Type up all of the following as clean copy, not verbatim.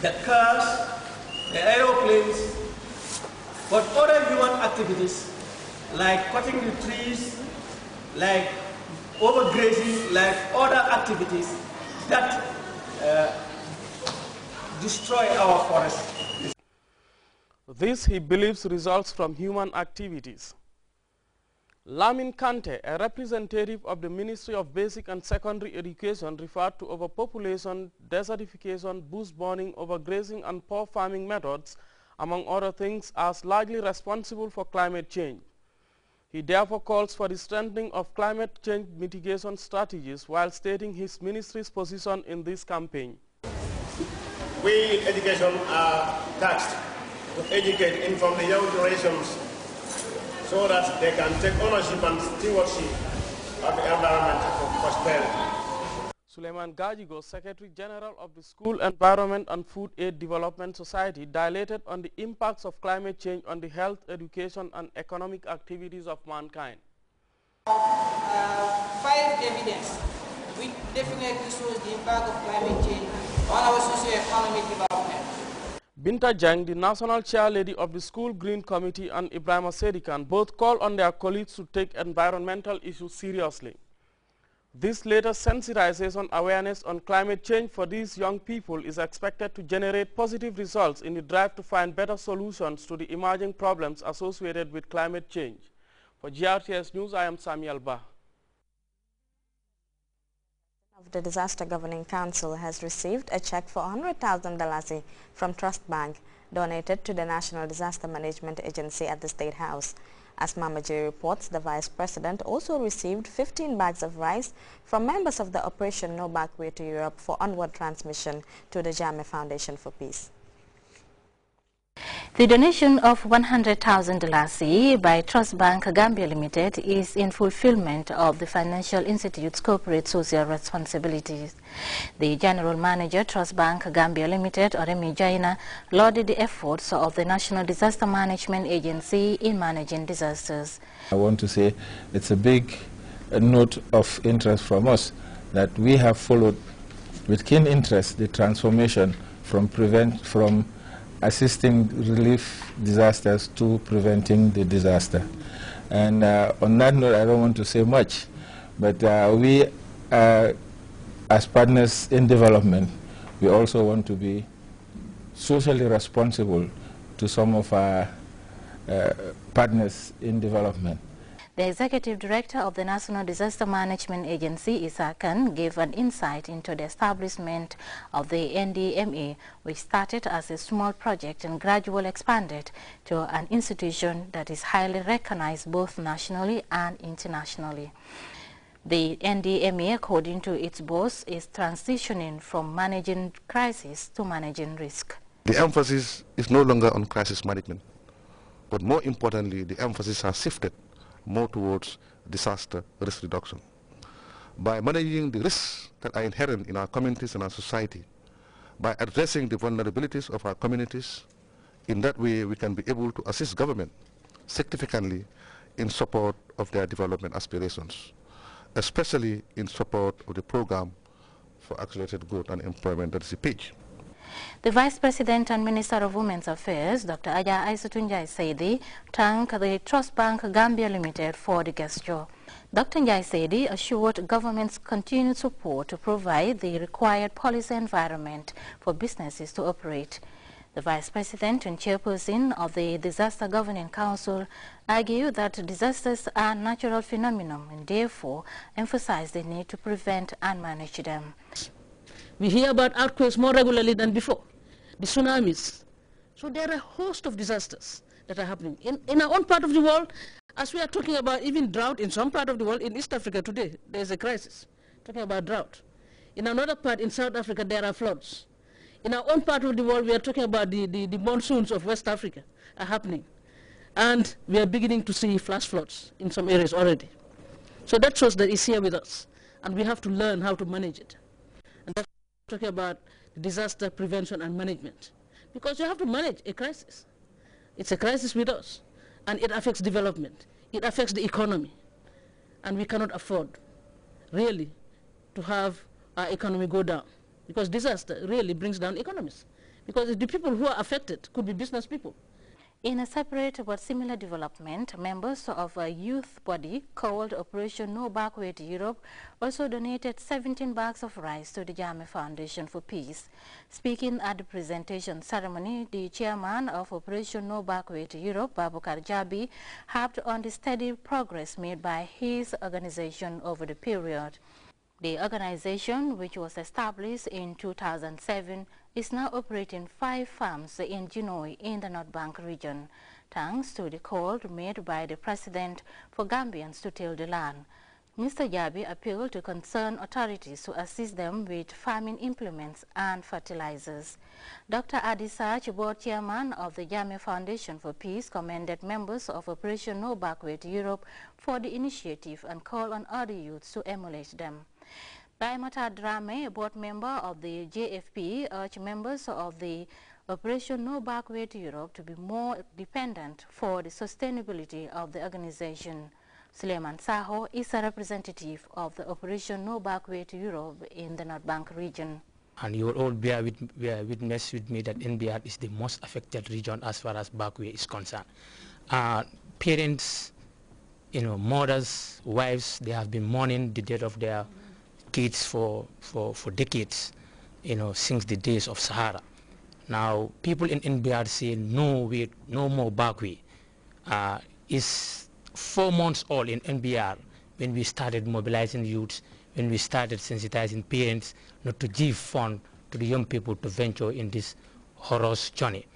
the cars, the aeroplanes, but other human activities like cutting the trees, like overgrazing, like other activities that destroy our forests. This, he believes, results from human activities. Lamin Kante, a representative of the Ministry of Basic and Secondary Education, referred to overpopulation, desertification, bush burning, overgrazing, and poor farming methods, among other things, as largely responsible for climate change. He therefore calls for the strengthening of climate change mitigation strategies while stating his ministry's position in this campaign. We in education are tasked to educate, inform the young generations so that they can take ownership and stewardship of the environment for prosperity. Suleiman Gajigo, Secretary General of the School Environment and Food Aid Development Society, dilated on the impacts of climate change on the health, education, and economic activities of mankind. Five evidence which definitely shows the impact of climate change on our socio-economic development. Binta Jang, the National Chair Lady of the School Green Committee, and Ibrahima Sedikan both called on their colleagues to take environmental issues seriously. This latest sensitization awareness on climate change for these young people is expected to generate positive results in the drive to find better solutions to the emerging problems associated with climate change. For GRTS News, I am Samuel Bah. The Disaster Governing Council has received a check for $100,000 from Trust Bank donated to the National Disaster Management Agency at the State House. As Mamaji reports, the Vice President also received 15 bags of rice from members of the Operation No Back Way to Europe for onward transmission to the Jame Foundation for Peace. The donation of $100,000 by Trust Bank Gambia Limited is in fulfillment of the financial institute's corporate social responsibilities. The General Manager, Trust Bank Gambia Limited, Oremi Jaina, lauded the efforts of the National Disaster Management Agency in managing disasters. I want to say it's a big note of interest from us that we have followed with keen interest the transformation from assisting relief disasters to preventing the disaster. And on that note, I don't want to say much, but we, as partners in development, we also want to be socially responsible to some of our partners in development. The Executive Director of the National Disaster Management Agency, Issa Khan, gave an insight into the establishment of the NDMA, which started as a small project and gradually expanded to an institution that is highly recognized both nationally and internationally. The NDMA, according to its boss, is transitioning from managing crisis to managing risk. The emphasis is no longer on crisis management, but more importantly, the emphasis has shifted more towards disaster risk reduction. By managing the risks that are inherent in our communities and our society, by addressing the vulnerabilities of our communities, in that way we can be able to assist government significantly in support of their development aspirations, especially in support of the program for accelerated growth and employment, that is the PAGE. The Vice President and Minister of Women's Affairs, Dr. Aja Aissatou Saidi, thanked the Trust Bank Gambia Limited for the gesture. Dr. Njai Saidi assured government's continued support to provide the required policy environment for businesses to operate. The Vice President and Chairperson of the Disaster Governing Council argued that disasters are natural phenomena and therefore emphasized the need to prevent and manage them. We hear about earthquakes more regularly than before, the tsunamis. So there are a host of disasters that are happening. In our own part of the world, as we are talking about even drought in some part of the world, in East Africa today, there is a crisis, talking about drought. In another part, in South Africa, there are floods. In our own part of the world, we are talking about the monsoons of West Africa are happening. And we are beginning to see flash floods in some areas already. So that shows that it's here with us, and we have to learn how to manage it. And that's talking about disaster prevention and management, because you have to manage a crisis. It's a crisis with us, and it affects development. It affects the economy, and we cannot afford really to have our economy go down, because disaster really brings down economies. because the people who are affected could be business people. In a separate but similar development, members of a youth body called Operation No Backway to Europe also donated 17 bags of rice to the Jammeh Foundation for Peace. Speaking at the presentation ceremony, the chairman of Operation No Backway to Europe, Babukar Jabi, harped on the steady progress made by his organization over the period. The organization, which was established in 2007, is now operating 5 farms in Genoa in the North Bank region, thanks to the call made by the president for Gambians to till the land. Mr. Jabi appealed to concerned authorities to assist them with farming implements and fertilizers. Dr. Adisach, board chairman of the Jammeh Foundation for Peace, commended members of Operation No Backway to Europe for the initiative and called on other youths to emulate them. Baimata Drame, a board member of the JFP, urged members of the Operation No Backway to Europe to be more dependent for the sustainability of the organization. Suleiman Saho is a representative of the Operation No Backway to Europe in the North Bank region. And you will all bear witness with me that NBR is the most affected region as far as Backway is concerned. Parents, mothers, wives, they have been mourning the death of their kids for decades, since the days of Sahara. Now, people in NBR say no more Backway. Is 4 months old in NBR when we started mobilizing youths, when we started sensitizing parents not to give fund to the young people to venture in this horrorous journey.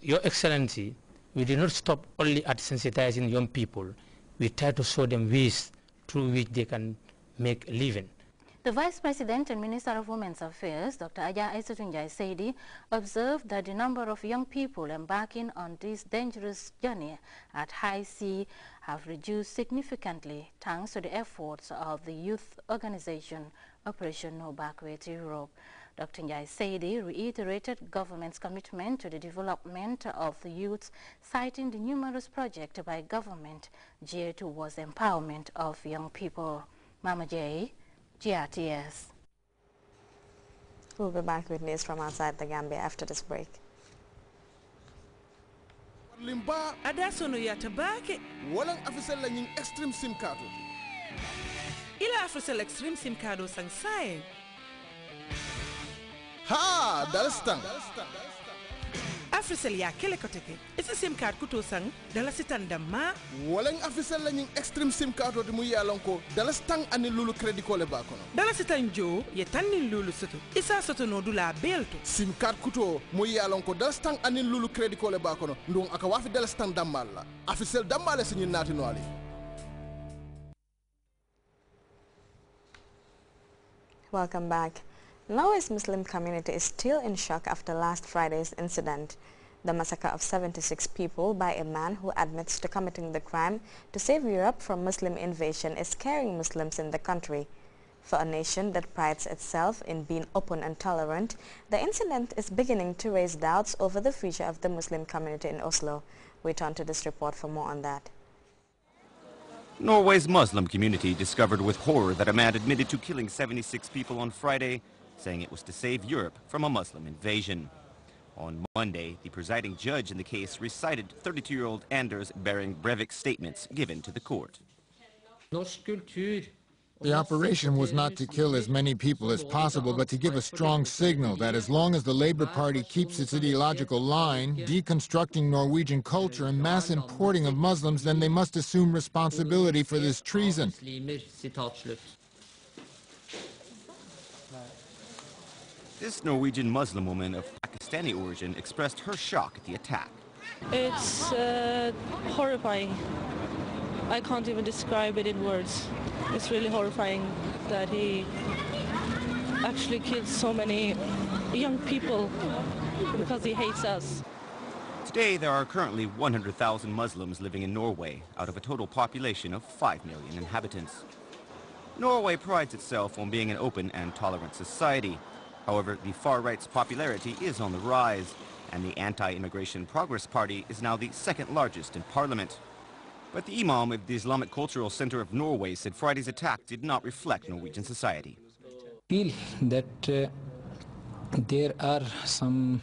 Your Excellency, we did not stop only at sensitizing young people. We try to show them ways through which they can make a living. The Vice President and Minister of Women's Affairs, Dr. Aja Aissatou Saidi, observed that the number of young people embarking on this dangerous journey at high sea have reduced significantly thanks to the efforts of the youth organization Operation No Backway to Europe. Dr. Saidi reiterated government's commitment to the development of the youth, citing the numerous projects by government geared towards empowerment of young people. Mama J, GRTS. We'll be back with news from outside the Gambia after this break. Limba adasono ya tabake walang afisel la nying extreme sim card ila afisel extreme sim card sang sai ha dalstan Africell ya kele koteke isi sim card kuto sang dala sitanda ma walang Africell la nying extreme sim card odi mu yalonko dala stang ani lulu credit ko le bakono dala sitanjo ye tanni lulu soto isa soto no dula belto sim card kuto mu yalonko dala stang ani lulu credit ko le bakono ndong aka wafi dala stang damalla Africell damale sinyi nati no ali. Welcome back. Norway's Muslim community is still in shock after last Friday's incident. The massacre of 76 people by a man who admits to committing the crime to save Europe from Muslim invasion is scaring Muslims in the country. For a nation that prides itself in being open and tolerant, the incident is beginning to raise doubts over the future of the Muslim community in Oslo. We turn to this report for more on that. Norway's Muslim community discovered with horror that a man admitted to killing 76 people on Friday, saying it was to save Europe from a Muslim invasion. On Monday, the presiding judge in the case recited 32-year-old Anders Behring Breivik's statements given to the court. The operation was not to kill as many people as possible, but to give a strong signal that as long as the Labour Party keeps its ideological line, deconstructing Norwegian culture and mass importing of Muslims, then they must assume responsibility for this treason. This Norwegian Muslim woman of Pakistani origin expressed her shock at the attack. It's horrifying. I can't even describe it in words. It's really horrifying that he actually killed so many young people because he hates us. Today, there are currently 100,000 Muslims living in Norway, out of a total population of 5 million inhabitants. Norway prides itself on being an open and tolerant society. However, the far right's popularity is on the rise, and the Anti-Immigration Progress Party is now the second largest in parliament. But the Imam of the Islamic Cultural Center of Norway said Friday's attack did not reflect Norwegian society. I feel that There are some